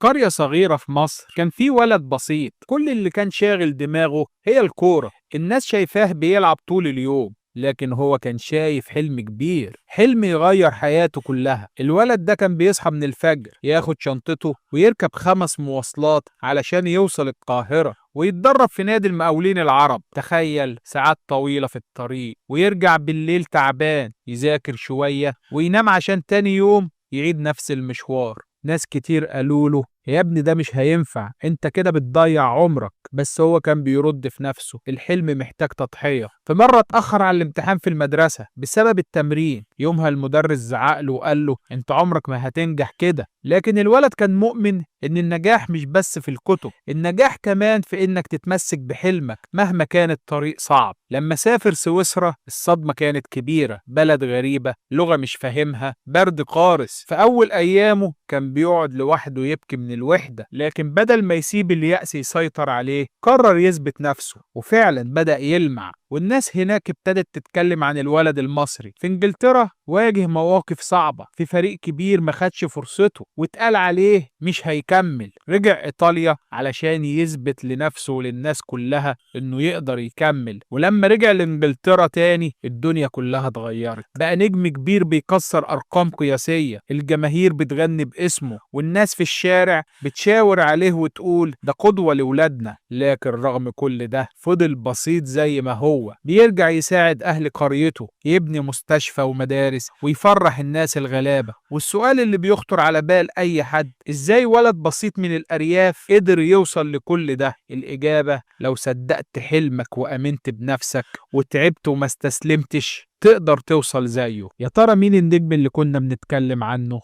قرية صغيرة في مصر كان في ولد بسيط، كل اللي كان شاغل دماغه هي الكورة. الناس شايفاه بيلعب طول اليوم، لكن هو كان شايف حلم كبير، حلم يغير حياته كلها. الولد ده كان بيصحى من الفجر، ياخد شنطته ويركب 5 مواصلات علشان يوصل القاهرة ويتدرب في نادي المقاولين العرب. تخيل، ساعات طويلة في الطريق، ويرجع بالليل تعبان، يذاكر شوية وينام عشان تاني يوم يعيد نفس المشوار. ناس كتير قالوله يا ابني ده مش هينفع، انت كده بتضيع عمرك. بس هو كان بيرد في نفسه، الحلم محتاج تضحية. في مرة اتأخر على الامتحان في المدرسة بسبب التمرين. يومها المدرس زعقله وقال له انت عمرك ما هتنجح كده. لكن الولد كان مؤمن ان النجاح مش بس في الكتب، النجاح كمان في انك تتمسك بحلمك مهما كان الطريق صعب. لما سافر سويسرا الصدمة كانت كبيرة، بلد غريبة، لغة مش فاهمها، برد قارس. في أول أيامه كان بيقعد لوحده يبكي من الوحدة، لكن بدل ما يسيب اليأس يسيطر عليه قرر يثبت نفسه، وفعلا بدأ يلمع. والناس هناك ابتدت تتكلم عن الولد المصري. في انجلترا واجه مواقف صعبة في فريق كبير ما خدش فرصته واتقال عليه مش هيكمل. رجع ايطاليا علشان يثبت لنفسه وللناس كلها انه يقدر يكمل. ولما رجع لانجلترا تاني الدنيا كلها اتغيرت، بقى نجم كبير بيكسر ارقام قياسية، الجماهير بتغني باسمه، والناس في الشارع بتشاور عليه وتقول ده قدوة لولادنا. لكن رغم كل ده فضل بسيط زي ما هو، بيرجع يساعد أهل قريته، يبني مستشفى ومدارس ويفرح الناس الغلابة. والسؤال اللي بيخطر على بال أي حد، إزاي ولد بسيط من الأرياف قدر يوصل لكل ده؟ الإجابة، لو صدقت حلمك وأمنت بنفسك وتعبت وما استسلمتش تقدر توصل زيه. يا ترى مين النجم اللي كنا بنتكلم عنه؟